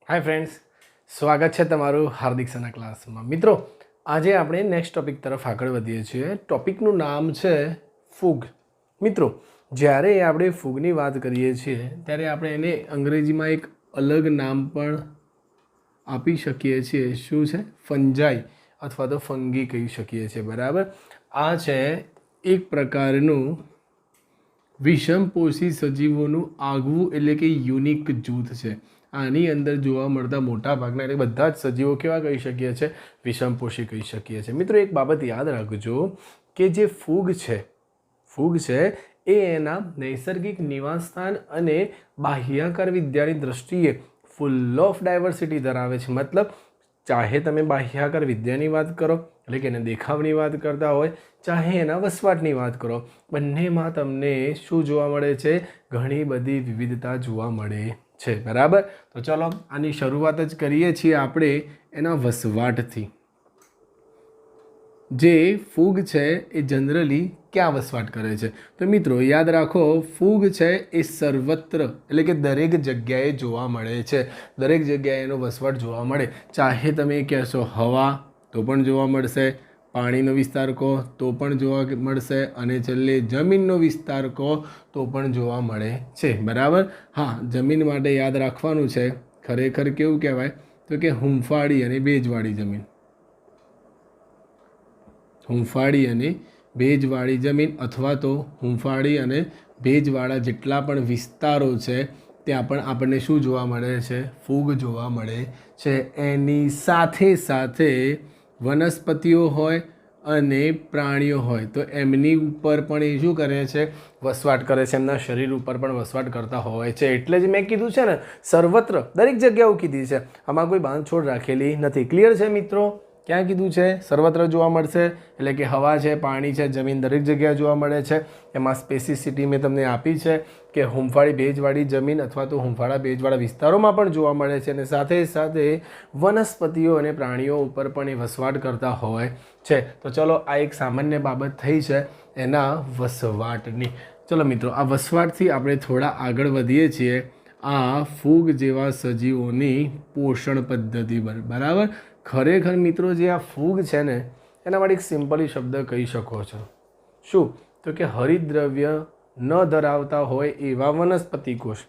Hi friends, स्वागत है तमारू हार्दिक सना class में। मित्रों, आज આપણે નેક્સ્ટ ટોપિક તરફ આગળ વધીએ છીએ। ટોપિકનું નામ છે ફૂગ। મિત્રો, જ્યારે આપણે ફૂગની વાત કરીએ છીએ ત્યારે આપણે એને અંગ્રેજીમાં એક અલગ નામ પણ આપી શકીએ છીએ। શું છે? ફંજાઈ અથવા તો ફંગી કહી શકીએ છીએ। બરાબર, આ છે એક પ્રકારનું વિષમપોષી સજીવોનું આગવું એટલે કે યુનિક જૂથ છે। આની અંદર જોવા મળતા મોટા ભાગના એટલે બધા જ સજીવો કેવા કહી શકીએ છીએ? વિષમપોષી કહી શકીએ છીએ। મિત્રો, એક બાબત યાદ રાખજો કે જે ફૂગ છે એ એના નૈસર્ગિક નિવાસસ્થાન અને બાહ્યાકાર વિદ્યાની દ્રષ્ટિએ ફૂલ ઓફ ડાયવર્સિટી ધરાવે છે। મતલબ, ચાહે તમે બાહ્યાકાર વિદ્યાની વાત કરો એટલે કે એને દેખાવની વાત કરતા હોય, ચાહે એના વસવાટની વાત કરો, બંનેમાં તમને શું જોવા મળે છે? ઘણી બધી વિવિધતા જોવા મળે છે। બરાબર, તો ચલો આની શરૂઆત જ કરીએ છીએ આપણે એના વસવાટથી। જે ફૂગ છે એ જનરલી ક્યાં વસવાટ કરે છે? તો મિત્રો યાદ રાખો, ફૂગ છે એ સર્વત્ર એટલે કે દરેક જગ્યાએ જોવા મળે છે। દરેક જગ્યાએ એનો વસવાટ જોવા મળે। ચાહે તમે કહેશો હવા તો પણ જોવા મળશે, પાણીનો વિસ્તાર કહો તો પણ જોવા મળશે, અને છેલ્લે જમીનનો વિસ્તાર કહો તો પણ જોવા મળે છે। બરાબર, હા, જમીન માટે યાદ રાખવાનું છે, ખરેખર કેવું કહેવાય તો કે હુંફાળી અને ભેજવાળી જમીન। હુંફાળી અને ભેજવાળી જમીન અથવા તો હુંફાળી અને ભેજવાળા જેટલા પણ વિસ્તારો છે ત્યાં પણ આપણને શું જોવા મળે છે? ફૂગ જોવા મળે છે। એની સાથે સાથે વનસ્પતિઓ હોય અને પ્રાણીઓ હોય તો એમની ઉપર પણ એ શું કરે છે? વસવાટ કરે છે। એમના શરીર ઉપર પણ વસવાટ કરતા હોય છે। એટલે જ મેં કીધું છે ને, સર્વત્ર દરેક જગ્યાઓ કીધી છે, આમાં કોઈ બાંધછોડ રાખેલી નથી। ક્લિયર છે મિત્રો? ક્યાં કીધું છે? સર્વત્ર જોવા મળશે એટલે કે હવા છે, પાણી છે, જમીન દરેક જગ્યાએ જોવા મળે છે। એમાં સ્પેસિસિટી મેં તમને આપી છે કે હુંફાળી ભેજવાળી જમીન અથવા તો હુંફાળા ભેજવાળા વિસ્તારોમાં પણ જોવા મળે છે, અને સાથે સાથે વનસ્પતિઓ અને પ્રાણીઓ ઉપર પણ એ વસવાટ કરતા હોય છે। તો ચલો, આ એક સામાન્ય બાબત થઈ છે એના વસવાટની। ચલો મિત્રો, આ વસવાટથી આપણે થોડા આગળ વધીએ છીએ આ ફૂગ જેવા સજીવોની પોષણ પદ્ધતિ પર। બરાબર, ખરેખર મિત્રો જે આ ફૂગ છે ને એના માટે એક સિમ્પલી શબ્દ કહી શકો છો। શું? તો કે હરિતદ્રવ્ય ન ધરાવતા હોય એવા વનસ્પતિ કોષ।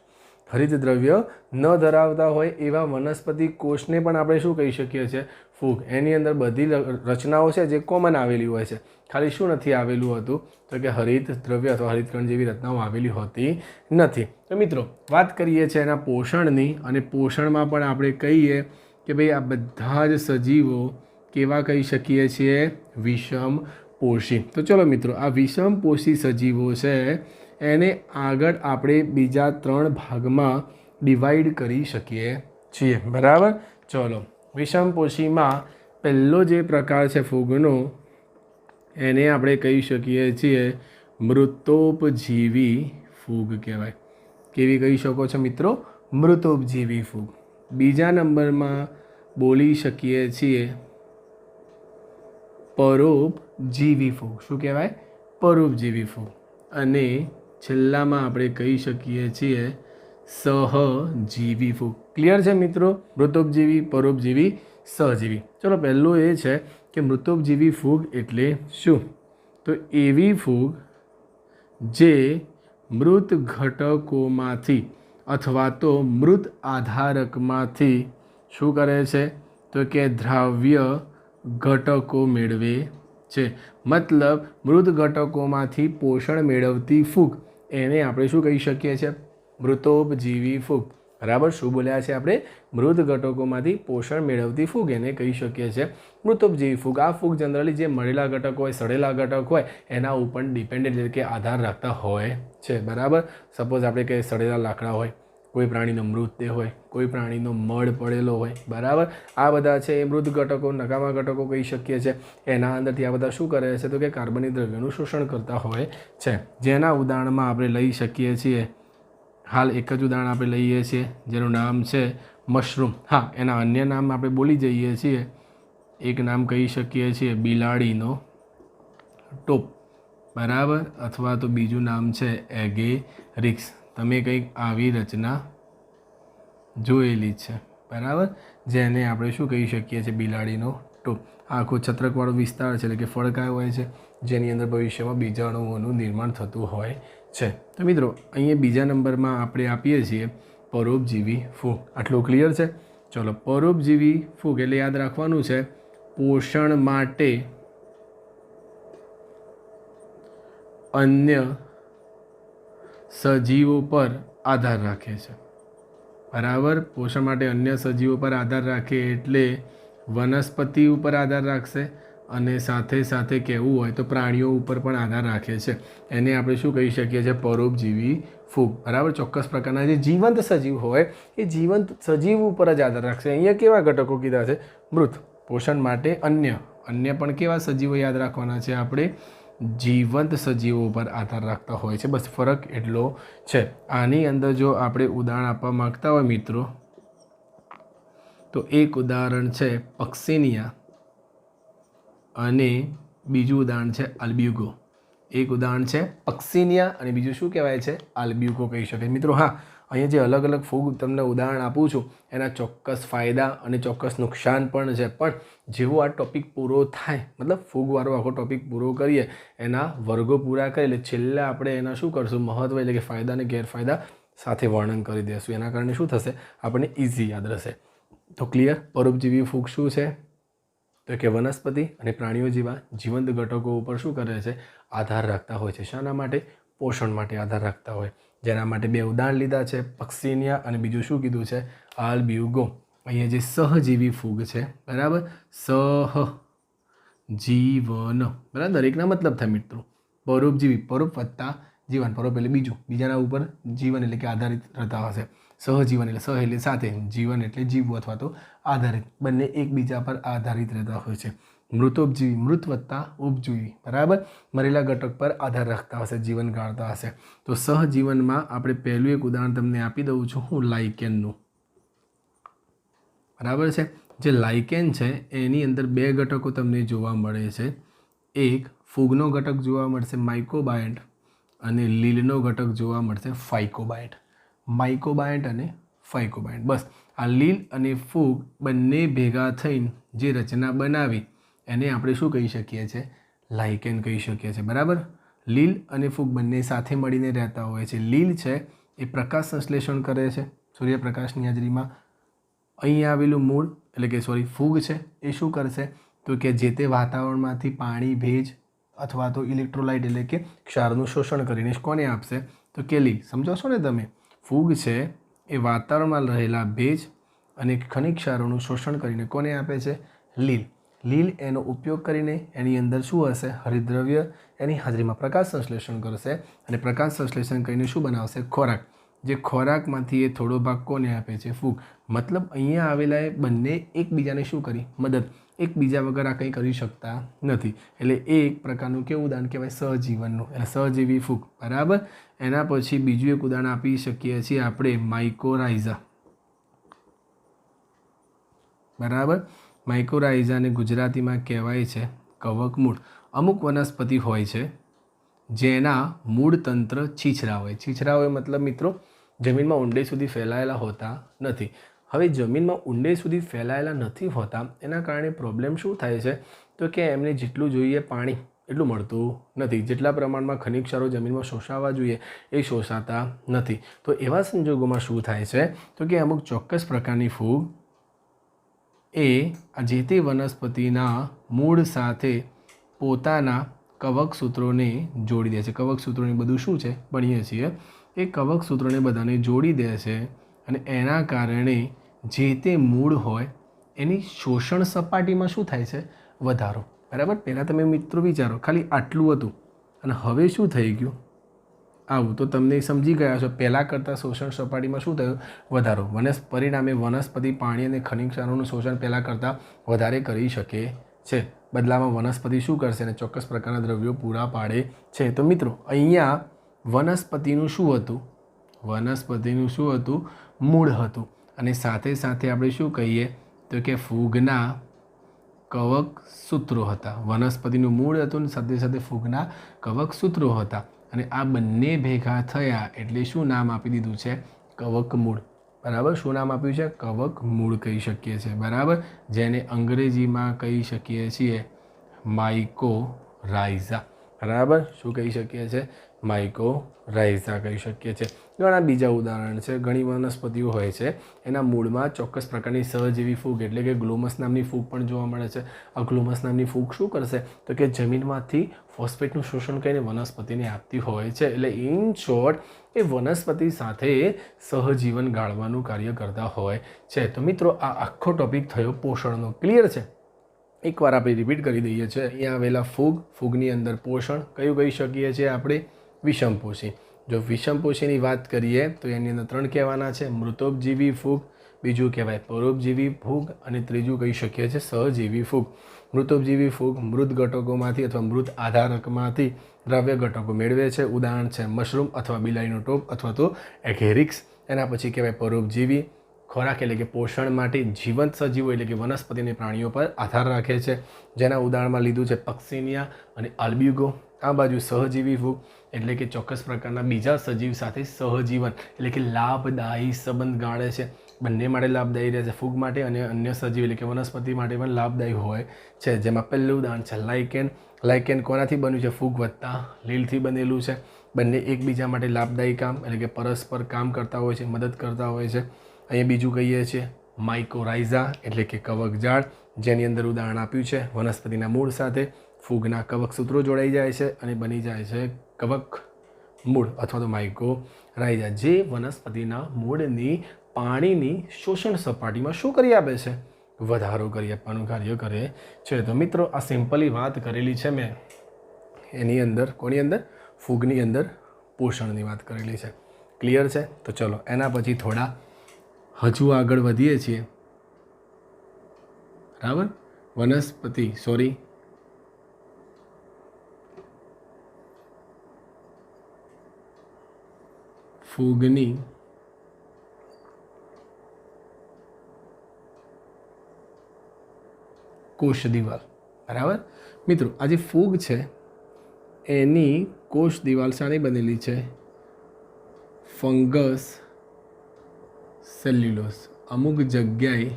હરિતદ્રવ્ય ન ધરાવતા હોય એવા વનસ્પતિ કોષને પણ આપણે શું કહી શકીએ છીએ? ફૂગ। એની અંદર બધી રચનાઓ છે જે કોમન આવેલી હોય છે, ખાલી શું નથી આવેલું હતું તો કે હરિતદ્રવ્ય અથવા હરિતકણ જેવી રચનાઓ આવેલી હોતી નથી। તો મિત્રો, વાત કરીએ છીએ એના પોષણની, અને પોષણમાં પણ આપણે કહીએ કે ભાઈ આ બધા જ સજીવો કેવા કહી શકીએ છીએ? વિષમપોષી। તો ચલો મિત્રો, આ વિષમપોષી સજીવો છે એને આગળ આપણે બીજા 3 ભાગમાં ડિવાઈડ કરી શકીએ છીએ। બરાબર, ચલો, વિષમપોષીમાં પહેલો જે પ્રકાર છે ફૂગનો, એને આપણે કહી શકીએ છીએ મૃતોપજીવી ફૂગ કહેવાય। કેવી કહી શકો છો મિત્રો? મૃતોપજીવી ફૂગ। બીજા નંબરમાં બોલી શકીએ છીએ પરોપજીવી ફૂગ। શું કહેવાય? પરોપજીવી ફૂગ। અને છેલ્લામાં આપણે કહી શકીએ છીએ સહજીવી ફૂગ। ક્લિયર છે મિત્રો? મૃતોપજીવી, પરોપજીવી, સહજીવી। ચલો, પહેલું એ છે કે મૃતોપજીવી ફૂગ એટલે શું? તો એવી ફૂગ જે મૃત ઘટકોમાંથી અથવા તો મૃત આધારકમાંથી શું કરે છે? તો કે દ્રાવ્ય ઘટકો મેળવે છે। મતલબ, મૃત ઘટકોમાંથી પોષણ મેળવતી ફૂગ એને આપણે શું કહી શકીએ છીએ? મૃતોપજીવી ફૂગ। બરાબર, શું બોલ્યા છે આપણે? મૃત ઘટકોમાંથી પોષણ મેળવતી ફૂગ એને કહી શકીએ છીએ મૃતોપજીવી ફૂગ। આ ફૂગ જનરલી જે મળેલા ઘટક હોય, સડેલા ઘટક હોય એના ઉપર ડિપેન્ડન્ટ એટલે કે આધાર રાખતા હોય છે। બરાબર, સપોઝ આપણે કંઈ સડેલા લાકડા હોય, કોઈ પ્રાણીનો મૃતદેહ હોય, કોઈ પ્રાણીનો મળ પડેલો હોય, બરાબર, આ બધા છે એ મૃત ઘટકો, નકામા ઘટકો કહી શકીએ છીએ। એના અંદરથી આ બધા શું કરે છે? તો કે કાર્બનિક દ્રવ્યોનું શોષણ કરતા હોય છે। જેના ઉદાહરણમાં આપણે લઈ શકીએ છીએ, હાલ એક જ ઉદાહરણ આપણે લઈએ છીએ જેનું નામ છે મશરૂમ। હા, એના અન્ય નામ આપણે બોલી જઈએ છીએ। એક નામ કહી શકીએ છીએ બિલાડીનો ટોપ, બરાબર, અથવા તો બીજું નામ છે એગેરિક્સ। તમે કંઈક આવી રચના જોયેલી છે, બરાબર, જેને આપણે શું કહી શકીએ છીએ, બિલાડીનો ટોપ. આ આખો છત્રકવાળો વિસ્તાર છે, એટલે કે ફળકાય હોય છે, જેની અંદર ભવિષ્યમાં બીજાણુઓનું નિર્માણ થતું હોય છે. તો મિત્રો અહીંયા બીજા નંબરમાં આપણે આપીએ છીએ પરોપજીવી ફૂગ. આટલું ક્લિયર છે? ચલો, પરોપજીવી ફૂગ એટલે યાદ રાખવાનું છે, પોષણ માટે અન્ય સજીવો પર આધાર રાખે છે. બરાબર, પોષણ માટે અન્ય સજીવો પર આધાર રાખે એટલે વનસ્પતિ ઉપર આધાર રાખશે અને સાથે સાથે કહેવું હોય તો પ્રાણીઓ ઉપર પણ આધાર રાખે છે. એને આપણે શું કહી શકીએ છીએ? પરોપજીવી ફૂગ. બરાબર, ચોક્કસ પ્રકારના જે જીવંત સજીવ હોય એ જીવંત સજીવ ઉપર જ આધાર રાખશે. અહીંયા કેવા ઘટકો કીધા છે? મૃત. પોષણ માટે અન્ય પણ કેવા સજીવો યાદ રાખવાના છે આપણે? જીવંત સજીવો પર આધાર રાખતા હોય છે. બસ ફરક એટલો છે. આની અંદર જો આપણે ઉદાહરણ આપવા માગતા હોય મિત્રો, તો એક ઉદાહરણ છે પક્સિનિયા અને બીજું ઉદાહરણ છે આલ્બ્યુકો. એક ઉદાહરણ છે પક્સિનિયા અને બીજું શું કહેવાય છે? આલ્બ્યુકો કહી શકાય. મિત્રો હા, અહીંયા જે અલગ અલગ ફૂગ તમને ઉદાહરણ આપું છું એના ચોક્કસ ફાયદા અને ચોક્કસ નુકસાન પણ છે. પણ જેવો આ ટૉપિક પૂરો થાય, મતલબ ફૂગવાળો આખો ટૉપિક પૂરો કરીએ, એના વર્ગો પૂરા કરીએ એટલે છેલ્લે આપણે એના શું કરશું? મહત્ત્વ એટલે કે ફાયદા અને ગેરફાયદા સાથે વર્ણન કરી દઈશું. એના કારણે શું થશે? આપણને ઇઝી યાદ રહેશે. તો ક્લિયર? પરોપજીવી ફૂગ શું છે? તો કે વનસ્પતિ અને પ્રાણીઓ જેવા જીવંત ઘટકો ઉપર શું કરે છે? આધાર રાખતા હોય છે. શાના માટે? પોષણ માટે આધાર રાખતા હોય. જેના માટે બે ઉદાહરણ લીધા છે, પક્સિનિયા અને બીજું શું કીધું છે? આલ્બ્યુકો. અહીંયા જે સહજીવી ફૂગ છે, બરાબર, સહજીવન, બરાબર, દરેકના મતલબ થાય મિત્રો. પરોપજીવી, પરોપ વત્તા જીવન, પરોપ એટલે બીજું, બીજાના ઉપર જીવન એટલે કે આધારિત રહેતા હશે. સહજીવન એટલે સહ એટલે સાથે, જીવન એટલે જીવવું અથવા તો આધારિત, બંને એકબીજા પર આધારિત રહેતા હોય છે. મૃતોપજીવી, મૃત વત્તા ઉપજીવી, બરાબર, મરેલા ઘટક પર આધાર રાખતા હશે, જીવન ગાળતા હશે. તો સહજીવનમાં આપણે પહેલું એક ઉદાહરણ તમને આપી દઉં છું હું, લાઇકેનનું. બરાબર છે. જે લાઇકેન છે એની અંદર બે ઘટકો તમને જોવા મળે છે. એક ફૂગનો ઘટક જોવા મળશે માઇકોબાયન્ટ અને લીલનો ઘટક જોવા મળશે ફાઇકોબાયન્ટ. માઇકોબાયન્ટ અને ફાઇકોબાયન્ટ. બસ આ લીલ અને ફૂગ બંને ભેગા થઈને જે રચના બનાવી એને આપણે શું કહી શકીએ છીએ? લાઇકેન કહી શકીએ છીએ. બરાબર, લીલ અને ફૂગ બંને સાથે મળીને રહેતા હોય છે. લીલ છે એ પ્રકાશ સંશ્લેષણ કરે છે સૂર્યપ્રકાશની હાજરીમાં. અહીં આવેલું મૂળ એટલે કે ફૂગ છે એ શું કરશે? તો કે જે તે વાતાવરણમાંથી પાણી, ભેજ અથવા તો ઇલેક્ટ્રોલાઇટ એટલે કે ક્ષારનું શોષણ કરીને કોને આપશે? તો કે લીલ. સમજો છો ને તમે? ફૂગ છે એ વાતાવરણમાં રહેલા ભેજ અને ખનિજ ક્ષારોનું શોષણ કરીને કોને આપે છે? લીલ. લીલ એનો ઉપયોગ કરીને એની અંદર શું હશે? હરિતદ્રવ્ય એની હાજરીમાં પ્રકાશ સંશ્લેષણ કરશે અને પ્રકાશ સંશ્લેષણ કરીને શું બનાવશે? ખોરાક. જે ખોરાકમાંથી એ થોડો ભાગ કોને આપે છે? ફૂગ. મતલબ અહીંયા આવેલા એ બંને એકબીજાને શું કરી? મદદ. એકબીજા વગર આ કંઈ કરી શકતા નથી. એટલે એ એક પ્રકારનું કેવું ઉદાહરણ કહેવાય? સહજીવનનું, એટલે સહજીવી ફૂગ. બરાબર. એના પછી બીજું એક ઉદાહરણ આપી શકીએ છીએ આપણે, માઇકોરાઇઝા. બરાબર, માઇકોરાઇઝાને ગુજરાતીમાં કહેવાય છે કવકમૂળ. અમુક વનસ્પતિ હોય છે જેના મૂળ તંત્ર છીછરા હોય. છીછરા હોય મતલબ મિત્રો જમીનમાં ઊંડે સુધી ફેલાયેલા હોતા નથી. હવે જમીનમાં ઊંડે સુધી ફેલાયેલા નથી હોતા એના કારણે પ્રોબ્લેમ શું થાય છે? તો કે એમને જેટલું જોઈએ પાણી એટલું મળતું નથી. જેટલા પ્રમાણમાં ખનિજ ક્ષારો જમીનમાં શોષાવા જોઈએ એ શોષાતા નથી. તો એવા સંજોગોમાં શું થાય છે? તો કે અમુક ચોક્કસ પ્રકારની ફૂગ એ જે તે વનસ્પતિના મૂળ સાથે પોતાના કવક સૂત્રોને જોડી દે છે. કવક સૂત્રોને બધું શું છે? ભણીએ છીએ. એ કવક સૂત્રોને બધાને જોડી દે છે અને એના કારણે જે તે મૂળ હોય એની શોષણ સપાટીમાં શું થાય છે? વધારો. બરાબર. પહેલાં તમે મિત્રો વિચારો, ખાલી આટલું હતું અને હવે શું થઈ ગયું? આવું. તો તમને સમજી ગયા છો પહેલાં કરતાં શોષણ સપાટીમાં શું થયું? વધારો. પરિણામે વનસ્પતિ પાણી અને ખનિજ ક્ષારોનું શોષણ પહેલાં કરતાં વધારે કરી શકે છે. બદલામાં વનસ્પતિ શું કરશે? અને ચોક્કસ પ્રકારના દ્રવ્યો પૂરા પાડે છે. તો મિત્રો અહીંયા વનસ્પતિનું શું હતું? વનસ્પતિનું શું હતું? મૂળ હતું. અને સાથે સાથે આપણે શું કહીએ? તો કે ફૂગના કવક સૂત્રો હતા. વનસ્પતિનું મૂળ હતું અને સાથે સાથે ફૂગના કવક સૂત્રો હતા અને આ બંને ભેગા થયા એટલે શું નામ આપી દીધું છે? કવકમૂળ. બરાબર. શું નામ આપ્યું છે? કવક મૂળ કહી શકીએ છીએ. બરાબર, જેને અંગ્રેજીમાં કહી શકીએ છીએ માઇકોરાઇઝા. બરાબર, શું કહી શકીએ છીએ? માઇકોરાઇઝા કહી શકીએ છીએ. ઘણા બીજા ઉદાહરણ છે. ઘણી વનસ્પતિઓ હોય છે એના મૂળમાં ચોક્કસ પ્રકારની સહજીવી ફૂગ એટલે કે ગ્લોમસ નામની ફૂગ પણ જોવા મળે છે. આ ગ્લોમસ નામની ફૂગ શું કરશે તો કે જમીનમાંથી ફોસ્ફેટનું શોષણ કરીને વનસ્પતિને આપતી હોય છે. એટલે ઇન શોર્ટ એ વનસ્પતિ સાથે સહજીવન ગાળવાનું કાર્ય કરતા હોય છે. તો મિત્રો આ આખો ટોપિક થયો પોષણનો. ક્લિયર છે? એકવાર આપણે રિપીટ કરી દઈએ છીએ. અહીંયા આવેલા ફૂગની અંદર પોષણ કયું કહી શકીએ છીએ આપણે? વિષમપોષી. જો વિષમપોષીની વાત કરીએ તો એની અંદર 3 કહેવાના છે. મૃતોપજીવી ફૂગ, બીજું કહેવાય પરોપજીવી ફૂગ અને ત્રીજું કહી શકીએ છીએ સહજીવી ફૂગ. મૃતોપજીવી ફૂગ મૃત ઘટકોમાંથી અથવા મૃત આધારકમાંથી દ્રવ્ય ઘટકો મેળવે છે. ઉદાહરણ છે મશરૂમ અથવા બિલાડીનો ટોપ અથવા તો એગેરિક્સ. એના પછી કહેવાય પરોપજીવી, ખોરાક એટલે કે પોષણ માટે જીવંત સજીવો એટલે કે વનસ્પતિ અને પ્રાણીઓ પર આધાર રાખે છે. જેના ઉદાહરણમાં લીધું છે પક્સિનિયા અને આલ્બ્યુગો. આ બાજુ સહજીવી ફૂગ એટલે કે ચોક્કસ પ્રકારના બીજા સજીવ સાથે સહજીવન એટલે કે લાભદાયી સંબંધ ગાળે છે. બંને માટે લાભદાયી રહે છે, ફૂગ માટે અને અન્ય સજીવ એટલે કે વનસ્પતિ માટે પણ લાભદાયી હોય છે. જેમાં પહેલું ઉદાહરણ છે લાઇકેન. લાઇકેન કોનાથી બન્યું છે? ફૂગ વત્તા લીલથી બનેલું છે. બંને એકબીજા માટે લાભદાયી કામ એટલે કે પરસ્પર કામ કરતા હોય છે, મદદ કરતા હોય છે. અહીંયા બીજું કહીએ છીએ માઇકોરાઇઝા એટલે કે કવકજાળ, જેની અંદર ઉદાહરણ આપ્યું છે વનસ્પતિના મૂળ સાથે ફૂગના કવક સૂત્રો જોડાઈ જાય છે અને બની જાય છે કવક મૂળ અથવા તો માઇકોરાઇઝા, જે વનસ્પતિના મૂળની પાણીની શોષણ સપાટીમાં શું કરી આપે છે? વધારો કરી આપવાનું કાર્ય કરે છે. તો મિત્રો આ સિમ્પલી વાત કરેલી છે મેં એની અંદર. કોની અંદર? ફૂગની અંદર પોષણની વાત કરેલી છે. ક્લિયર છે? તો ચલો એના પછી થોડા હજુ આગળ વધીએ છીએ. બરાબર, ફૂગની કોષ દિવાલ. બરાબર મિત્રો, આ જે ફૂગ છે એની કોષ દિવાલ શાની બનેલી છે? Fungus cellulose. અમુક જગ્યાએ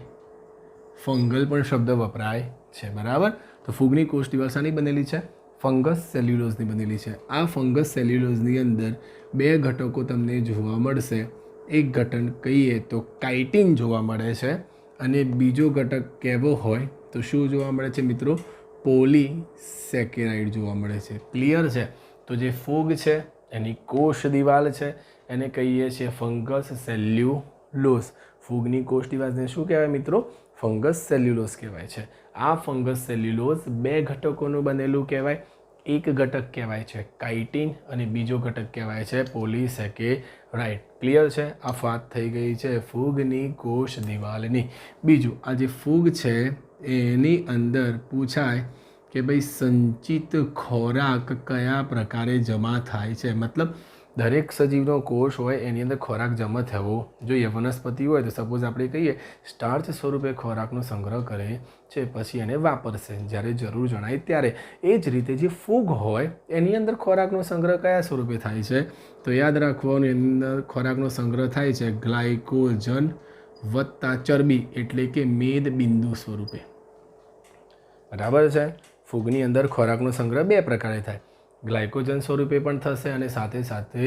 ફંગલ પણ શબ્દ વપરાય છે. બરાબર, તો ફૂગની કોષ દિવાલ શાની બનેલી છે? ફંગસ સેલ્યુલોઝની બનેલી છે. આ ફંગસ સેલ્યુલોઝની અંદર 2 ઘટકો તમને જોવા મળશે. એક ઘટક કહીએ તો કાઇટિન જોવા મળે છે અને બીજો ઘટક કેવો હોય તો શું જોવા મળે છે મિત્રો? પોલીસેકેરાઇડ જોવા મળે છે. ક્લિયર છે? તો જે ફૂગ છે એની કોષ દિવાલ છે એને કહીએ છીએ ફંગસ સેલ્યુલોઝ. ફૂગની કોષ દિવાલને શું કહેવાય મિત્રો? ફંગસ સેલ્યુલોઝ કહેવાય છે. આ ફંગસ સેલ્યુલોઝ 2 ઘટકોનું બનેલું કહેવાય. એક ઘટક કહેવાય છે કાઇટિન અને બીજો ઘટક કહેવાય છે પોલીસેકેરાઇડ. ક્લિયર છે? આ વાત થઈ ગઈ છે ફૂગની કોષ દિવાલની. બીજું, આ જે ફૂગ છે એની અંદર પૂછાય કે ભાઈ સંચિત ખોરાક કયા પ્રકારે જમા થાય છે? મતલબ દરેક સજીવનો કોષ હોય એની અંદર ખોરાક જમા થવો જોઈએ. વનસ્પતિ હોય તો સપોઝ આપણે કહીએ સ્ટાર્ચ સ્વરૂપે ખોરાકનો સંગ્રહ કરે છે, પછી એને વાપરશે જ્યારે જરૂર જણાય ત્યારે. એ જ રીતે જે ફૂગ હોય એની અંદર ખોરાકનો સંગ્રહ કયા સ્વરૂપે થાય છે? તો યાદ રાખવાનું, એની અંદર ખોરાકનો સંગ્રહ થાય છે ગ્લાયકોજન વત્તા ચરબી એટલે કે મેદ બિંદુ સ્વરૂપે. બરાબર છે? ફૂગની અંદર ખોરાકનો સંગ્રહ 2 પ્રકારે થાય. ગ્લાયકોજન સ્વરૂપે પણ થશે અને સાથે સાથે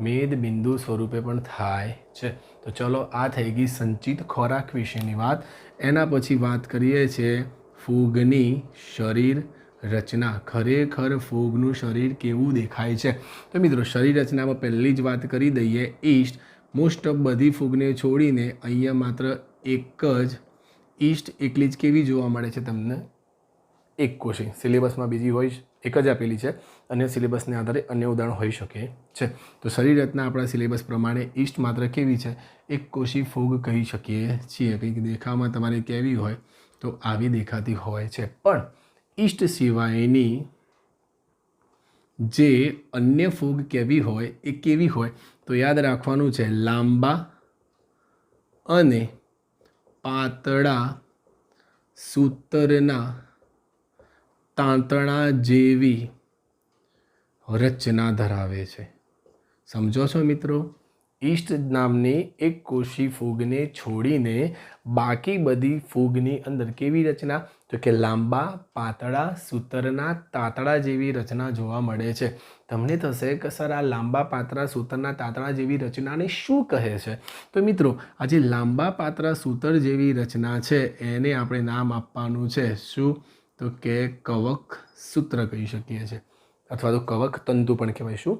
મેદ બિંદુ સ્વરૂપે પણ થાય છે. તો ચલો આ થઈ ગઈ સંચિત ખોરાક વિશેની વાત. એના પછી વાત કરીએ છીએ ફૂગની શરીર રચના. ખરેખર ફૂગનું શરીર કેવું દેખાય છે? તો મિત્રો શરીર રચનામાં પહેલી જ વાત કરી દઈએ ઈસ્ટ. મોસ્ટ ઓફ બધી ફૂગને છોડીને અહીંયા માત્ર એક જ ઈસ્ટ એકલી જ કેવી જોવા મળે છે તમને? એક કોષી. સિલેબસમાં બીજી હોય એક જ આપેલી છે અને સિલેબસને આધારે અન્ય ઉદાહરણ હોઈ શકે છે. તો શરીર રચના આપણા સિલેબસ પ્રમાણે ઈસ્ટ માત્ર કેવી છે? એક કોષી ફૂગ કહી શકીએ છીએ. કંઈક દેખાવમાં તમારે કેવી હોય તો આવી દેખાતી હોય છે. પણ ઈસ્ટ સિવાયની જે અન્ય ફૂગ કેવી હોય એ કેવી હોય તો યાદ રાખવાનું છે લાંબા અને પાતળા સૂતરના તાંતણા જેવી રચના ધરાવે છે. સમજો છો મિત્રો? ઈસ્ટ નામની એક કોષી ફૂગને છોડીને બાકી બધી ફૂગની અંદર કેવી રચના, તો કે લાંબા પાતળા સૂતરના તાતણા જેવી રચના જોવા મળે છે. તમને થશે કે સર આ લાંબા પાતળા સૂતરના તાતણા જેવી રચનાને શું કહે છે? તો મિત્રો આ જે લાંબા પાતળા સૂતર જેવી રચના છે એને આપણે નામ આપવાનું છે શું, તો કે કવક સૂત્ર કહી શકીએ છીએ, અથવા તો કવક તંતુ પણ કહેવાય. શું?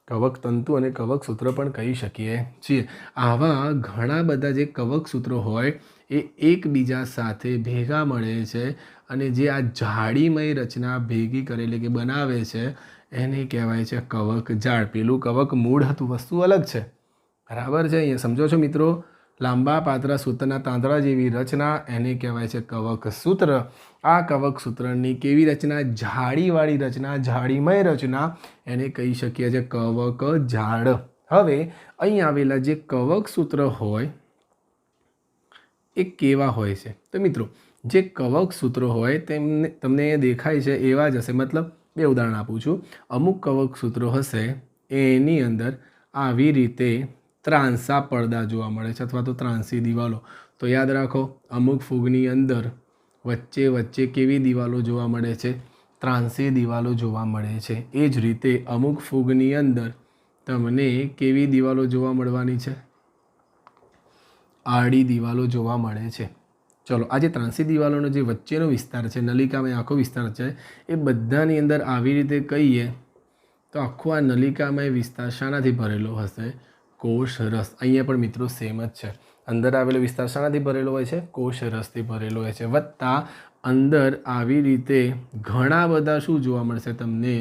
કવક તંતુ અને કવક સૂત્ર પણ કહી શકીએ છીએ. આવા ઘણા બધા જે કવક સૂત્રો હોય એ એકબીજા સાથે ભેગા મળે છે અને જે આ જાળીમય રચના ભેગી કરેલી કે બનાવે છે એને કહેવાય છે કવક જાળ. પેલું કવક મૂળ હતું, વસ્તુ અલગ છે. બરાબર છે? અહીંયા સમજો છો મિત્રો? લાંબા પાતળા સૂત્રના તાંતણા જેવી રચના એને કહેવાય છે કવક સૂત્ર. આ કવક સૂત્રની કેવી રચના? જાળીવાળી રચના, જાળીમય રચના એને કહી શકીએ છીએ કવક જાળ. હવે અહીં આવેલા જે કવક સૂત્ર હોય એ કેવા હોય છે? તો મિત્રો જે કવક સૂત્રો હોય તમને દેખાય છે એવા જ હશે. મતલબ બે ઉદાહરણ આપું છું. અમુક કવક સૂત્રો હશે એની અંદર આવી રીતે ત્રાંસા પડદા જોવા મળે છે અથવા તો ત્રાંસી દિવાલો. તો યાદ રાખો, અમુક ફૂગની અંદર વચ્ચે વચ્ચે કેવી દિવાલો જોવા મળે છે? ત્રાંસી દિવાલો જોવા મળે છે. એ જ રીતે અમુક ફૂગની અંદર તમને કેવી દિવાલો જોવા મળવાની છે? આડી દિવાલો જોવા મળે છે. ચલો, આ જે ત્રાંસી દિવાલોનો જે વચ્ચેનો વિસ્તાર છે, નલિકામય આખો વિસ્તાર છે, એ બધાની અંદર આવી રીતે કહીએ તો આખો આ નલિકામય વિસ્તાર શાનાથી ભરેલો હશે? કોષ રસ. અહીંયા પણ મિત્રો સેમ જ છે. અંદર આવેલો વિસ્તાર શાનાથી ભરેલો હોય છે? કોષ રસથી ભરેલો હોય છે. વત્તા અંદર આવી રીતે ઘણા બધા શું જોવા મળશે તમને?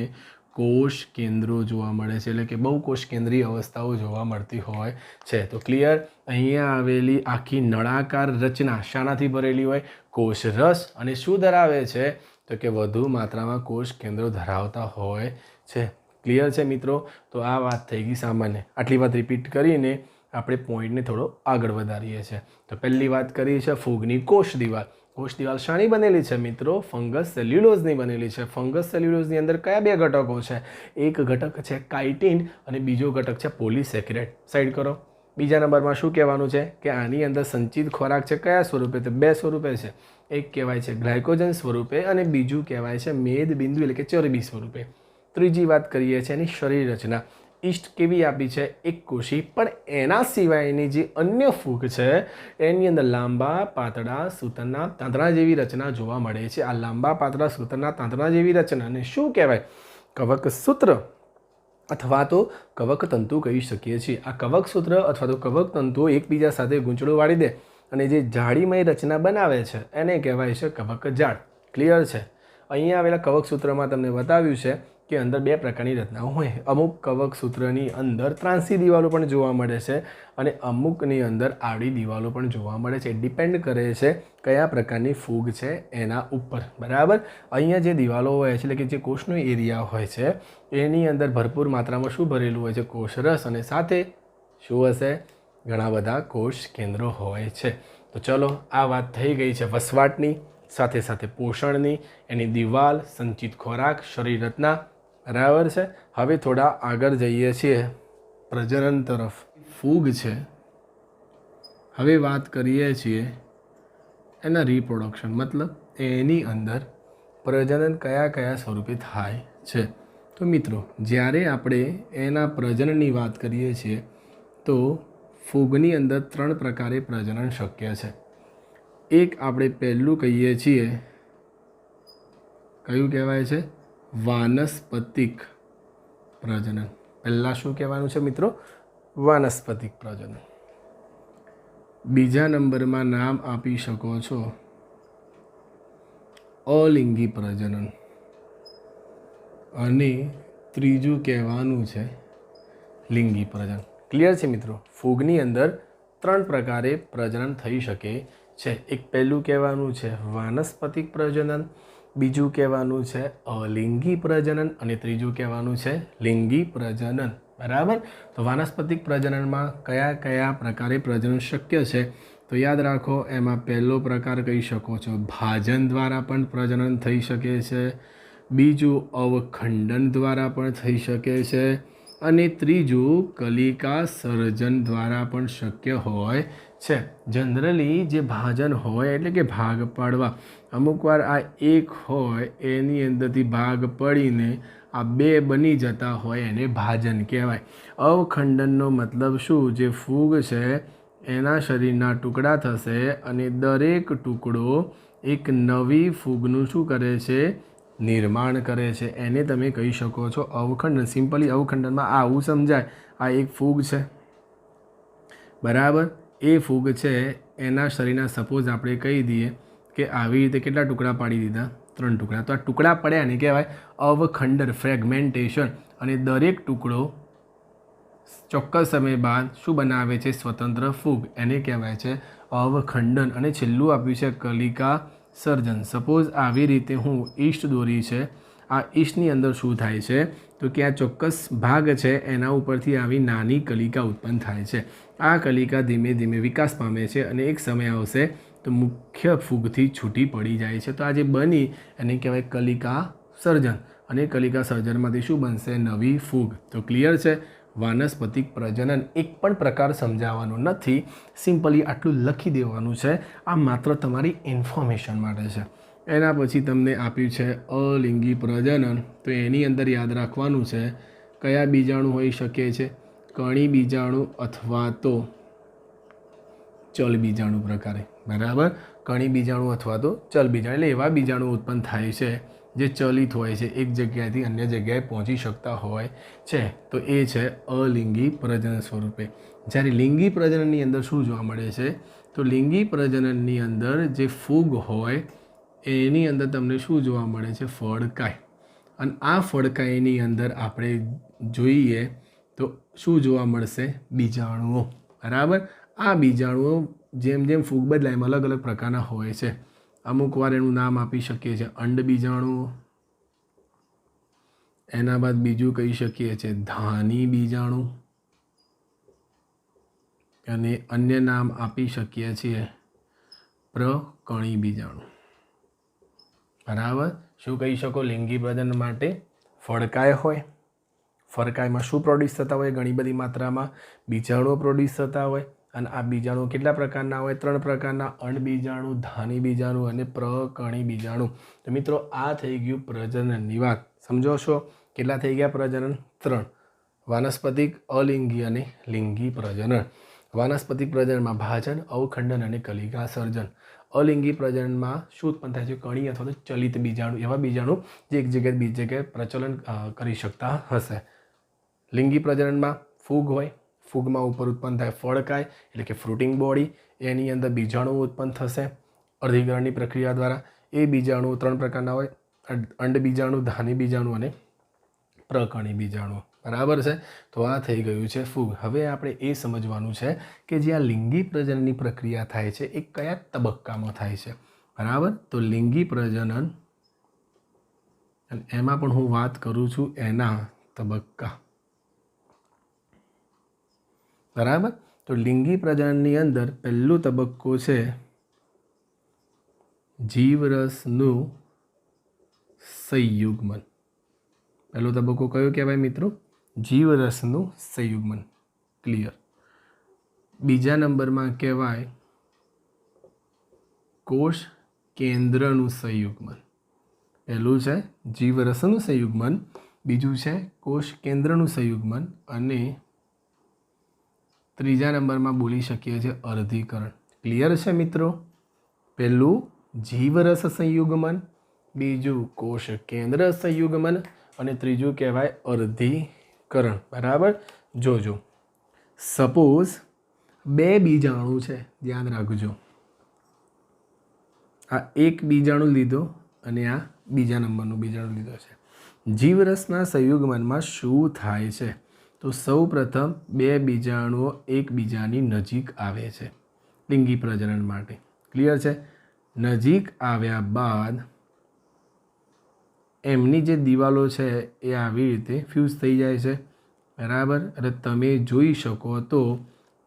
કોષ કેન્દ્રો જોવા મળે છે, એટલે કે બહુ કોષ કેન્દ્રીય અવસ્થાઓ જોવા મળતી હોય છે. તો ક્લિયર? અહીંયા આવેલી આખી નળાકાર રચના શાનાથી ભરેલી હોય? કોષ રસ. અને શું ધરાવે છે? તો કે વધુ માત્રામાં કોષ કેન્દ્રો ધરાવતા હોય છે. ક્લિયર છે મિત્રો? તો આ વાત થઈ ગઈ સામાન્ય. આટલી વાત રિપીટ કરીને આપણે પોઈન્ટને થોડો આગળ વધારીએ છીએ. તો પહેલી વાત કરી છે ફૂગની કોષ દિવાલ. કોષ દિવાલ શાની બનેલી છે મિત્રો? ફંગસ સેલ્યુલોઝની બનેલી છે. ફંગસ સેલ્યુલોઝની અંદર કયા બે ઘટકો છે? એક ઘટક છે કાઇટિન અને બીજો ઘટક છે પોલિસેકેરાઇડ. સાઈડ કરો. બીજા નંબરમાં શું કહેવાનું છે કે આની અંદર સંચિત ખોરાક છે કયા સ્વરૂપે? તો બે સ્વરૂપે છે. એક કહેવાય છે ગ્લાયકોજન સ્વરૂપે અને બીજું કહેવાય છે મેદ બિંદુ એટલે કે ચરબી સ્વરૂપે. ત્રીજી વાત કરીએ છીએ એની શરીર રચના. ઈસ્ટ કેવી આપી છે? એક કોષી. પણ એના સિવાયની જે અન્ય ફૂગ છે એની અંદર લાંબા પાતળા સૂતરના તાંતણા જેવી રચના જોવા મળે છે. આ લાંબા પાતળા સૂતરના તાંતણા જેવી રચનાને શું કહેવાય? કવક સૂત્ર અથવા તો કવક તંતુ કહી શકીએ છીએ. આ કવક સૂત્ર અથવા તો કવક તંતુઓ એકબીજા સાથે ગૂંચળું વાળી દે અને જે જાળીમય રચના બનાવે છે એને કહેવાય છે કવક જાળ. ક્લિયર છે? અહીંયા આવેલા કવક સૂત્રમાં તમને બતાવ્યું છે કે અંદર બે પ્રકારની રચનાઓ હોય. અમુક કવક સૂત્રની અંદર ત્રાંસી દિવાલો પણ જોવા મળે છે અને અમુકની અંદર આડી દિવાલો પણ જોવા મળે છે. ડિપેન્ડ કરે છે કયા પ્રકારની ફૂગ છે એના ઉપર. બરાબર? અહીંયા જે દિવાલો હોય છે એટલે કે જે કોષનો એરિયા હોય છે એની અંદર ભરપૂર માત્રામાં શું ભરેલું હોય છે? કોષરસ. અને સાથે શું હશે? ઘણા બધા કોષ કેન્દ્રો હોય છે. તો ચલો, આ વાત થઈ ગઈ છે વસવાટની, સાથે સાથે પોષણની, એની દિવાલ, સંચિત ખોરાક, શરીર રચના. બરાબર છે? હવે થોડા આગળ જઈએ છીએ પ્રજનન તરફ. ફૂગ છે, હવે વાત કરીએ છીએ એના રિપ્રોડક્શન, મતલબ એની અંદર પ્રજનન કયા કયા સ્વરૂપે થાય છે. તો મિત્રો જ્યારે આપણે એના પ્રજનનની વાત કરીએ છીએ તો ફૂગની અંદર 3 પ્રકારે પ્રજનન શક્ય છે. એક આપણે પહેલું કહીએ છીએ, કયું કહેવાય છે? વાનસ્પતિક પ્રજનન. પહેલાં શું કહેવાનું છે મિત્રો? વાનસ્પતિક પ્રજનન. બીજા નંબરમાં નામ આપી શકો છો અલિંગી પ્રજનન. અને ત્રીજું કહેવાનું છે લિંગી પ્રજનન. ક્લિયર છે મિત્રો? ફૂગની અંદર 3 પ્રકારે પ્રજનન થઈ શકે છે. એક પહેલું કહેવાનું છે વાનસ્પતિક પ્રજનન, બીજું કહેવાનું છે અલિંગી પ્રજનન અને ત્રીજું કહેવાનું છે લિંગી પ્રજનન. બરાબર? તો વાનસ્પતિક પ્રજનનમાં કયા કયા પ્રકારે પ્રજનન શક્ય છે? તો યાદ રાખો, એમાં પહેલો પ્રકાર કહી શકો છો ભાજન દ્વારા પણ પ્રજનન થઈ શકે છે. બીજું અવખંડન દ્વારા પણ થઈ શકે છે. અને ત્રીજું કલિકા સર્જન દ્વારા પણ શક્ય હોય છે. જનરલી જે ભાજન હોય એટલે કે ભાગ પાડવા, અમુક વાર આ એક હોય એની અંદરથી ભાગ પડીને આ બે બની જતા હોય એને ભાજન કહેવાય. અવખંડનનો મતલબ શું? જે ફૂગ છે એના શરીરના ટુકડા થશે અને દરેક ટુકડો એક નવી ફૂગનું શું કરે છે? નિર્માણ કરે છે. એને તમે કહી શકો છો અવખંડન. સિમ્પલી અવખંડનમાં આવું સમજાય. આ એક ફૂગ છે, બરાબર. એ ફૂગ છે એના શરીરના સપોઝ આપણે કહી દઈએ કે આવી રીતે કેટલા ટુકડા પાડી દીધા? 3 ટુકડા. તો આ ટુકડા પડ્યા ને કહેવાય અવખંડન, ફ્રેગમેન્ટેશન. અને દરેક ટુકડો ચોક્કસ સમય બાદ શું બનાવે છે? સ્વતંત્ર ફૂગ. એને કહેવાય છે અવખંડન. અને છેલ્લું આપ્યું છે કલિકા સર્જન. સપોઝ આવી રીતે હું ઈસ્ટ દોરી છે, આ ઈસ્ટની અંદર શું થાય છે? તો કે આ ચોક્કસ ભાગ છે એના ઉપરથી આવી નાની કલિકા ઉત્પન્ન થાય છે. આ કલિકા ધીમે ધીમે વિકાસ પામે છે અને એક સમય આવશે તો મુખ્ય ફૂગથી છૂટી પડી જાય છે. તો આ જે બની એને કહેવાય કલિકા સર્જન. અને કલિકા સર્જનમાંથી શું બનશે? નવી ફૂગ. તો ક્લિયર છે? વાનસ્પતિક પ્રજનન એક પણ પ્રકાર સમજાવવાનું નથી, સિમ્પલી આટલું લખી દેવાનું છે. આ માત્ર તમારી ઇન્ફોર્મેશન માટે છે. એના પછી તમને આપ્યું છે અલિંગી પ્રજનન. તો એની અંદર યાદ રાખવાનું છે કયા બીજાણુ હોઈ શકે છે? કણી બીજાણુ અથવા તો ચલ બીજાણુ પ્રકારે, બરાબર. કણી બીજાણુ અથવા તો ચલ બીજાણુ, એટલે એવા બીજાણુ ઉત્પન્ન થાય છે જે ચલિત હોય છે, એક જગ્યાએથી અન્ય જગ્યાએ પહોંચી શકતા હોય છે. તો એ છે અલિંગી પ્રજનન સ્વરૂપે. જ્યારે લિંગી પ્રજનનની અંદર શું જોવા મળે છે? તો લિંગી પ્રજનનની અંદર જે ફૂગ હોય એની અંદર તમને શું જોવા મળે છે? ફળકાય. અને આ ફળકાયની અંદર આપણે જોઈએ તો શું જોવા મળશે? બીજાણુઓ, બરાબર. આ બીજાણુઓ જેમ જેમ ફૂગ બદલાય એમ અલગ અલગ પ્રકારના હોય છે. અમુક વાર એનું નામ આપી શકીએ છીએ અંડ બીજાણુઓ. એના બાદ બીજું કહી શકીએ છીએ ધાની બીજાણુ. અને અન્ય નામ આપી શકીએ છીએ પ્રકણી બીજાણુ, બરાબર. શું કહી શકો? લિંગી પ્રજનન માટે ફળકાય હોય. ફળકાયમાં શું પ્રોડ્યુસ થતા હોય? ઘણી બધી માત્રામાં બીજાણુઓ પ્રોડ્યુસ થતા હોય. અને આ બીજાણુ કેટલા પ્રકારના હોય? 3 પ્રકારના: અંડ બીજાણુ, ધાની બીજાણુ અને પ્રકણી બીજાણુ. તો મિત્રો આ થઈ ગયું પ્રજનનની વાત. સમજો છો? કેટલા થઈ ગયા પ્રજનન? 3. વાનસ્પતિક, અલિંગી અને લિંગી પ્રજનન. વાનસ્પતિક પ્રજનનમાં ભાજન, અવખંડન અને કલિકા સર્જન. અલિંગી પ્રજનનમાં શું ઉત્પન્ન થાય છે? કણી અથવા તો ચલિત બીજાણુ, એવા બીજાણુ જે એક જગ્યાએ બીજી જગ્યાએ પ્રચલન કરી શકતા હશે. લિંગી પ્રજનનમાં ફૂગ હોય, ફૂગમાં ઉપર ઉત્પન્ન થાય ફળકાય એટલે કે ફ્રૂટિંગ બોડી. એની અંદર બીજાણુ ઉત્પન્ન થશે અર્ધીકરણની પ્રક્રિયા દ્વારા. એ બીજાણુ 3 પ્રકારના હોય: અંડ બીજાણુ, ધાની બીજાણુ અને પ્રકણી બીજાણુ, બરાબર છે. તો આ થઈ ગયું છે ફૂગ. હવે આપણે એ સમજવાનું છે કે જે આ લિંગી પ્રજનનની પ્રક્રિયા થાય છે એ કયા તબક્કામાં થાય છે, બરાબર. તો લિંગી પ્રજનન, અને એમાં પણ હું વાત કરું છું એના તબક્કા, બરાબર. તો લિંગી પ્રજનનની અંદર પહેલો તબક્કો છે જીવરસનું સંયુગ્મન. પહેલો તબક્કો કયો કહેવાય મિત્રો? જીવરસનું સંયુગ્મન. ક્લિયર. બીજા નંબરમાં કહેવાય કોષ કેન્દ્રનું સંયુગ્મન. પહેલું છે જીવરસનું સંયુગ્મન, બીજું છે કોષ કેન્દ્રનું સંયુગ્મન, અને ત્રીજા નંબરમાં બોલી શકીએ છીએ અર્ધીકરણ. ક્લિયર છે મિત્રો? પહેલું જીવરસ સંયુગ્મન, બીજું કોષ કેન્દ્ર સંયુગ્મન, અને ત્રીજું કહેવાય અર્ધીકરણ, બરાબર. જોજો, સપોઝ 2 બીજાણુ છે, ધ્યાન રાખજો. આ એક બીજાણુ લીધો અને આ બીજા નંબરનું બીજાણુ લીધો છે. જીવરસના સંયુગ્મનમાં શું થાય છે? તો સૌ પ્રથમ 2 બીજાણુઓ એકબીજાની નજીક આવે છે લિંગી પ્રજનન માટે. ક્લિયર છે? નજીક આવ્યા બાદ એમની જે દિવાલો છે એ આવી રીતે ફ્યુઝ થઈ જાય છે, બરાબર. એટલે તમે જોઈ શકો તો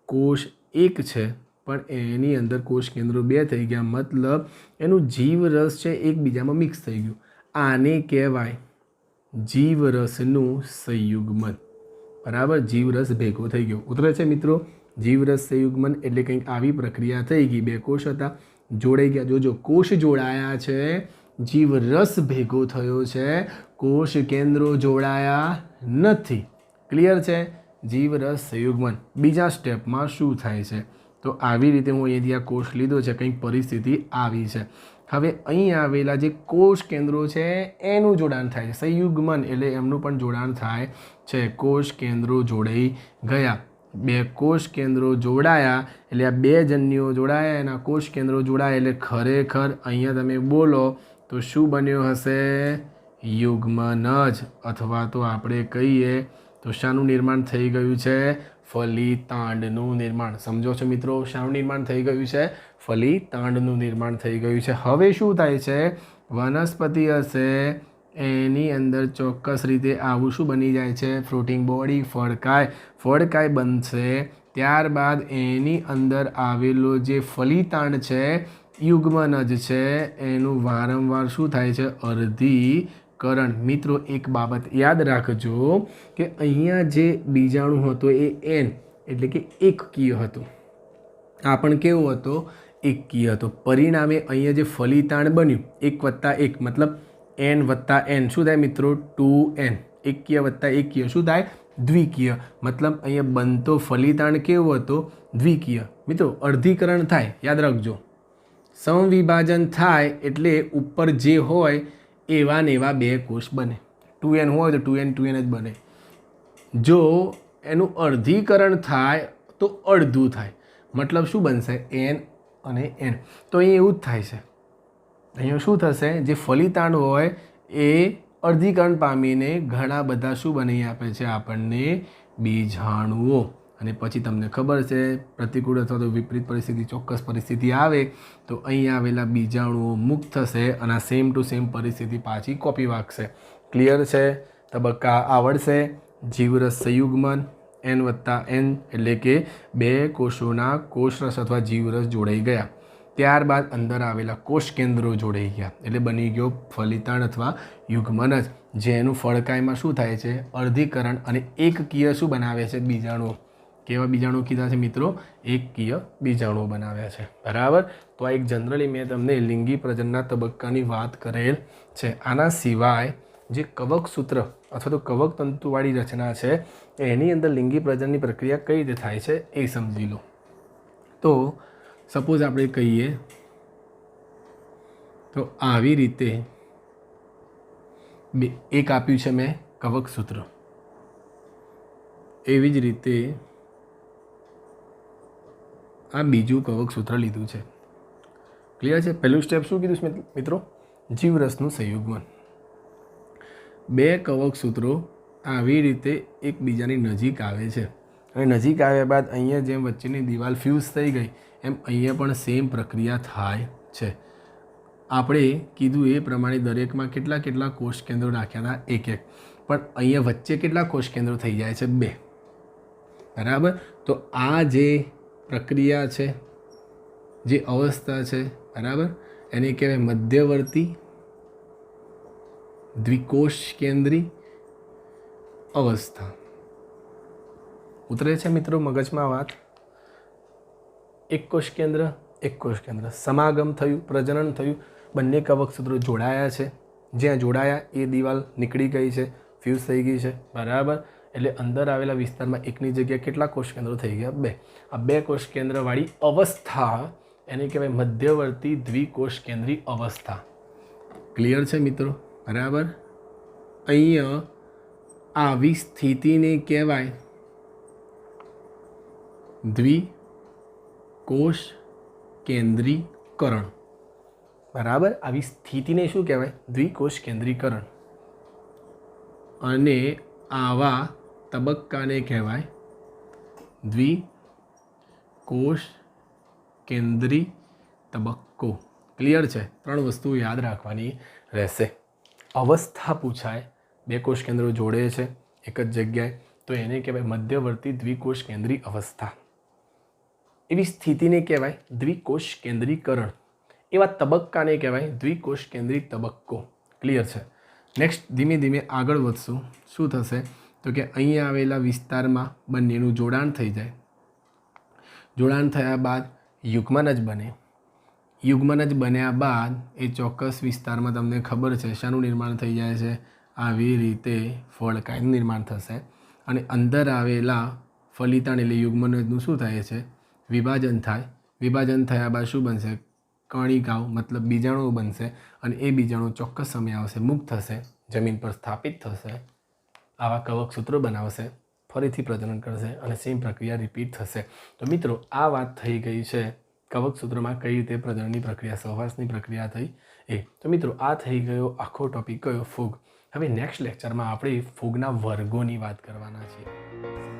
કોષ એક છે પણ એની અંદર કોષ કેન્દ્રો 2 થઈ ગયા, મતલબ એનું જીવરસ છે એકબીજામાં મિક્સ થઈ ગયું. આને કહેવાય જીવરસનું સંયુગ્મન. બરાબર, જીવરસ ભેગો થઈ ગયો. ઉતરે છે મિત્રો? જીવરસ સંયુગ્મન એટલે કંઈક આવી પ્રક્રિયા થઈ ગઈ. બે કોષ હતા, જોડાઈ ગયા. જોજો, કોષ જોડાયા છે, જીવરસ ભેગો થયો છે, કોષ કેન્દ્રો જોડાયા નથી. ક્લિયર છે? જીવરસ સંયુગ્મન. બીજા સ્ટેપમાં શું થાય છે? તો આવી રીતે હું અહીંયાથી આ કોષ લીધો છે, કંઈક પરિસ્થિતિ આવી છે. હવે અહીં આવેલા જે કોષ કેન્દ્રો છે એનું જોડાણ થાય છે. સંયુગ્મન એટલે એમનું પણ જોડાણ થાય છે. કોષ કેન્દ્રો જોડાઈ ગયા. બે કોષ કેન્દ્રો જોડાયા એટલે આ બે જન્યુઓ જોડાયા, એના કોષ કેન્દ્રો જોડાયા એટલે ખરેખર અહીંયા તમે બોલો તો શું બન્યો હશે? યુગ્મન જ. અથવા તો આપણે કહીએ તો શાનું નિર્માણ થઈ ગયું છે? ફલિતાંડનું નિર્માણ. સમજો છો મિત્રો? શાનું નિર્માણ થઈ ગયું છે? ફલિતાંડનું નિર્માણ થઈ ગયું છે. હવે શું થાય છે? વનસ્પતિ હશે એની અંદર ચોક્કસ રીતે આવું શું બની જાય છે? Fruiting body, ફળકાય. ફળકાય બનશે, ત્યારબાદ એની અંદર આવેલો જે ફલિતાંડ છે, યુગ્મન જ છે, એનું વારંવાર શું થાય છે? અર્ધીકરણ. મિત્રો એક બાબત યાદ રાખજો કે અહીંયા જે બીજાણુ હતો એ એન એટલે કે એકકીય હતો. આ પણ કેવો હતો? એકકીય હતો. પરિણામે અહીંયા જે ફલિતાંડ બન્યું 1+1 મતલબ n+n શું થાય મિત્રો? 2n. એકકીય વત્તા એકકીય શું થાય? દ્વિકીય. મતલબ અહીંયા બનતો ફલિતાંડ કેવો હતો? દ્વિકીય. મિત્રો અર્ધીકરણ થાય, યાદ રાખજો. સમવિભાજન થાય એટલે ઉપર જે હોય એવા ને એવા બે કોષ બને. 2n હોય તો 2n જ બને. જો એનું અર્ધીકરણ થાય તો અડધું થાય. મતલબ શું બનશે? n અને n. તો અહીં એવું જ થાય છે. અહીંયા શું થશે? જે ફલિતાંડ હોય એ અર્ધીકરણ પામીને ઘણા બધા શું બનાવી આપે છે આપણને? બીજાણુઓ. અને પછી તમને ખબર છે પ્રતિકૂળ અથવા તો વિપરીત પરિસ્થિતિ, ચોક્કસ પરિસ્થિતિ આવે તો અહીં આવેલા બીજાણુઓ મુક્ત થશે અને સેમ ટુ સેમ પરિસ્થિતિ પાછી કોપી વાગશે. ક્લિયર છે? તબક્કા આવડશે. જીવરસ સંયુગ્મન, n+n એટલે કે બે કોષોના કોષરસ અથવા જીવરસ જોડાઈ ગયા. ત્યારબાદ અંદર આવેલા કોષ કેન્દ્રો જોડાઈ ગયા એટલે બની ગયો ફલિતાંડ અથવા યુગ્મન જ, જેનું ફળકાયમાં શું થાય છે? અર્ધીકરણ. અને એકકીય શું બનાવે છે? બીજાણુઓ. કેવા બીજાણુઓ કીધા છે મિત્રો? એકકીય બીજાણુઓ બનાવ્યા છે. બરાબર. તો આ એક જનરલી મેં તમને લિંગી પ્રજનનના તબક્કાની વાત કરેલ છે. આના સિવાય જે કવક સૂત્ર અથવા તો કવક તંતુવાળી રચના છે એની અંદર લિંગી પ્રજનનની પ્રક્રિયા કઈ રીતે થાય છે એ સમજી લો. તો સપોઝ આપણે કહીએ તો આવી રીતે એક આપ્યું છે મેં કવક સૂત્ર, એવી જ રીતે આ બીજું કવક સૂત્ર લીધું છે. ક્લિયર છે? પહેલું સ્ટેપ શું કીધું છે મિત્રો? જીવરસનું સંયુગ્મન. બે કવક સૂત્રો આવી રીતે એકબીજાની નજીક આવે છે અને નજીક આવ્યા બાદ અહીંયા જેમ વચ્ચેની દિવાલ ફ્યુઝ થઈ ગઈ એમ અહીંયા પણ સેમ પ્રક્રિયા થાય છે. આપણે કીધું એ પ્રમાણે દરેકમાં કેટલા કેટલા કોષ કેન્દ્રો રાખ્યા હતા? 1-1. પણ અહીંયા વચ્ચે કેટલા કોષ કેન્દ્રો થઈ જાય છે? 2. બરાબર. તો આ જે પ્રક્રિયા છે, જે અવસ્થા છે, બરાબર, એને કહેવાય મધ્યવર્તી દ્વિકોષ કેન્દ્રી અવસ્થા. ઉતરે છે મિત્રો મગજમાં વાત? એક કોષ કેન્દ્ર, એક કોષ કેન્દ્ર, સમાગમ થયું, પ્રજનન થયું, બંને કવક સૂત્રો જોડાયા છે. જ્યાં જોડાયા એ દિવાલ નીકળી ગઈ છે, ફ્યુઝ થઈ ગઈ છે. બરાબર. એટલે અંદર આવેલા વિસ્તારમાં એકની જગ્યાએ કેટલા કોષ કેન્દ્રો થઈ ગયા? 2. આ 2 કોષ કેન્દ્રવાળી અવસ્થા એને કહેવાય મધ્યવર્તી દ્વિકોષ કેન્દ્રી અવસ્થા. ક્લિયર છે મિત્રો? બરાબર. અહીંયા આવી સ્થિતિને કહેવાય દ્વિકોષ કેન્દ્રીકરણ. બરાબર. આવી સ્થિતિને શું કહેવાય? દ્વિકોષ કેન્દ્રીકરણ. અને આવા તબક્કાને કહેવાય દ્વિકોષ કેન્દ્રી તબક્કો. ક્લિયર છે? 3 વસ્તુ યાદ રાખવાની રહેશે. અવસ્થા પૂછાય, 2 કોષ કેન્દ્રો જોડે છે એક જ જગ્યાએ, તો એને કહેવાય મધ્યવર્તી દ્વિકોષ કેન્દ્રી અવસ્થા. એવી સ્થિતિને કહેવાય દ્વિકોષ કેન્દ્રીકરણ. એવા તબક્કાને કહેવાય દ્વિકોષ કેન્દ્રી તબક્કો. ક્લિયર છે? નેક્સ્ટ ધીમે ધીમે આગળ વધશું. શું થશે? તો કે અહીં આવેલા વિસ્તારમાં બંનેનું જોડાણ થઈ જાય. જોડાણ થયા બાદ યુગ્મનજ બને. યુગ્મનજ બન્યા બાદ એ ચોક્કસ વિસ્તારમાં તમને ખબર છે શાનું નિર્માણ થઈ જાય છે? આવી રીતે ફળકાયનું નિર્માણ થશે અને અંદર આવેલા ફલિતાંડ એટલે યુગ્મનજનું શું થાય છે? વિભાજન થાય. વિભાજન થયા બાદ શું બનશે? કણિકાઓ મતલબ બીજાણુઓ બનશે અને એ બીજાણુ ચોક્કસ સમય આવશે મુક્ત થશે, જમીન પર સ્થાપિત થશે, આવા કવક સૂત્રો બનાવશે, ફરીથી પ્રજનન કરશે અને સેમ પ્રક્રિયા રિપીટ થશે. તો મિત્રો આ વાત થઈ ગઈ છે કવક સૂત્રમાં કઈ રીતે પ્રજનનની પ્રક્રિયા, સહવાસની પ્રક્રિયા થઈ એ. તો મિત્રો આ થઈ ગયો આખો ટોપિક કયો? ફૂગ. હવે નેક્સ્ટ લેક્ચરમાં આપણે ફૂગના વર્ગોની વાત કરવાના છીએ.